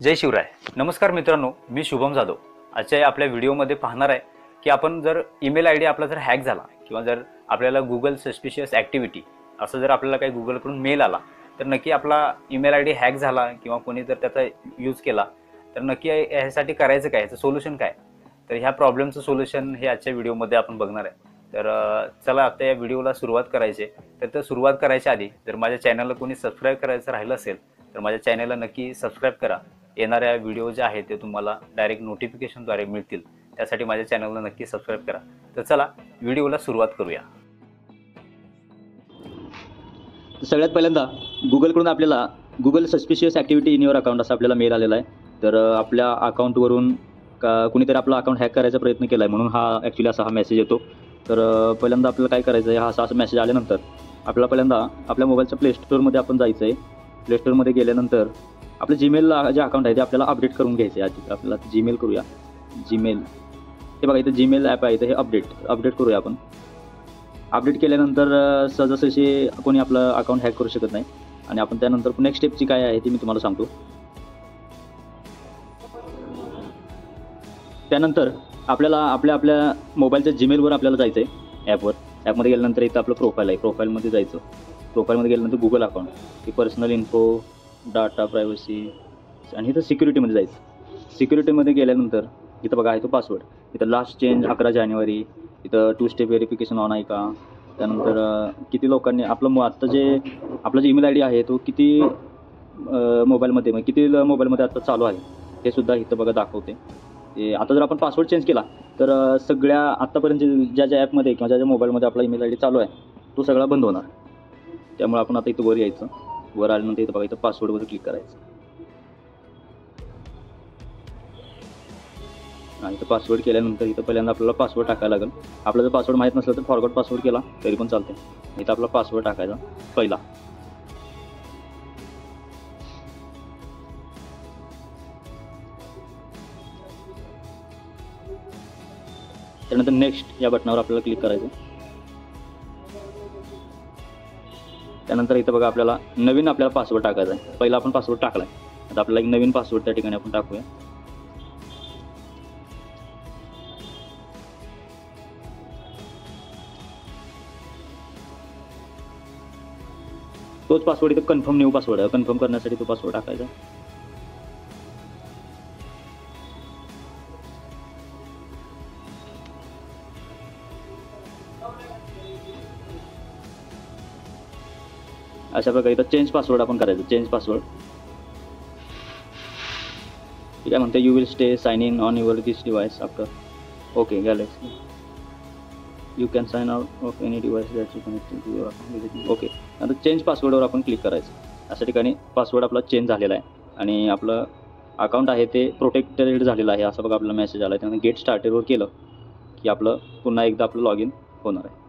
जय शिवराय. नमस्कार मित्रांनो, मी शुभम जाधव. आजच्या या आपल्या व्हिडिओमध्ये पाहणार आहे की आपण जर ईमेल आयडी आपला जर हॅक झाला किंवा जर आपल्याला गुगल सस्पिशियस ॲक्टिव्हिटी असं जर आपल्याला काही गुगलकडून मेल आला तर नक्की आपला ईमेल आयडी हॅक झाला किंवा कोणी जर त्याचा यूज केला तर नक्की यासाठी करायचं काय, याचं सोल्युशन काय. तर ह्या प्रॉब्लेमचं सोल्युशन हे आजच्या व्हिडिओमध्ये आपण बघणार आहे. तर चला आता या व्हिडिओला सुरुवात करायची. तर सुरुवात करायच्या आधी जर माझ्या चॅनलला कोणी सबस्क्राईब करायचं राहिलं असेल तर माझ्या चॅनलला नक्की सबस्क्राईब करा. येणाऱ्या व्हिडिओ जे आहेत ते तुम्हाला डायरेक्ट नोटिफिकेशनद्वारे मिळतील. त्यासाठी माझ्या चॅनलला नक्की सबस्क्राईब करा. तर चला व्हिडिओला सुरुवात करूया. सगळ्यात पहिल्यांदा गुगलकडून आपल्याला Google suspicious activity in your account असा आपल्याला मेल आलेला आहे. तर आपल्या अकाउंटवरून कुणीतरी आपला अकाउंट हॅक करायचा प्रयत्न केला आहे म्हणून ॲक्च्युली असा हा मेसेज येतो. तर पहिल्यांदा आपल्याला काय करायचं आहे, असा मेसेज आल्यानंतर आपल्याला पहिल्यांदा आपल्या मोबाईलच्या प्लेस्टोअरमध्ये आपण जायचं आहे. प्लेस्टोअरमध्ये गेल्यानंतर आपलं जीमेल जे अकाउंट आहे ते आपल्याला अपडेट करून घ्यायचं आहे. आधी आपल्याला जीमेल करूया. जीमेल हे बघा, इथं जीमेल ॲप आहे, इथं हे अपडेट करूया आपण. अपडेट केल्यानंतर सहजासहजी कोणी आपलं अकाउंट हॅक करू शकत नाही. आणि आपण त्यानंतर नेक्स्ट स्टेपची काय आहे ती मी तुम्हाला सांगतो. त्यानंतर आपल्याला आपल्या मोबाईलच्या जीमेलवर आपल्याला जायचं आहे. ॲपमध्ये गेल्यानंतर इथं आपलं प्रोफाईल आहे, प्रोफाईलमध्ये जायचं. प्रोफाईलमध्ये गेल्यानंतर गुगल अकाउंट, ही पर्सनल इन्फो, डाटा प्रायव्हसी आणि इथं सिक्युरिटीमध्ये जायचं. सिक्युरिटीमध्ये गेल्यानंतर इथं बघा आहे तो पासवर्ड. इथं लास्ट चेंज 11 जानेवारी. इथं 2 स्टेप व्हेरिफिकेशन ऑन आहे का. त्यानंतर किती लोकांनी आत्ता जे आपला जे ईमेल आय डी आहे तो किती मोबाईलमध्ये आता चालू आहे हे सुद्धा इथं बघा दाखवते. आता जर आपण पासवर्ड चेंज केला तर सगळ्या आत्तापर्यंत ज्या ॲपमध्ये किंवा ज्या मोबाईलमध्ये आपला ईमेल आय डी चालू आहे तो सगळा बंद होणार. त्यामुळे आपण आता इथं वर यायचं. वर आल्यानंतर इथं बघा, इथं पासवर्डवर क्लिक करायचं. आणि इथं पासवर्ड केल्यानंतर इथं पहिल्यांदा आपल्याला पासवर्ड टाकायला लागेल. आपला जर पासवर्ड माहीत नसलं तर फॉरगॉट पासवर्ड केला तरी पण चालते. इथं आपला पासवर्ड टाकायचा पहिला. त्यानंतर नेक्स्ट या बटनावर आपल्याला क्लिक करायचं. त्यानंतर इथं बघा आपल्याला नवीन पासवर्ड टाकायचा आहे. पहिला आपण पासवर्ड टाकला आहे, आता आपल्याला एक नवीन पासवर्ड त्या ठिकाणी आपण टाकूया. तोच पासवर्ड इथं कन्फर्म न्यू पासवर्ड आहे. कन्फर्म करण्यासाठी तो पासवर्ड टाकायचा. अशा प्रकारे इथं चेंज पासवर्ड आपण करायचं. चेंज पासवर्ड ठीक आहे म्हणते. You will stay sign in on your this device after okay galaxy you can sign out of any device that you connected to your account okay. आता चेंज पासवर्डवर आपण click करायचं. अशा ठिकाणी पासवर्ड आपला चेंज झालेला आहे आणि आपलं अकाउंट आहे ते प्रोटेक्टेड झालेलं आहे असं बघा आपला मेसेज आला आहे. त्यानंतर गेट स्टार्टेडवर केलं की आपलं पुन्हा एकदा आपलं लॉग इन होणार आहे.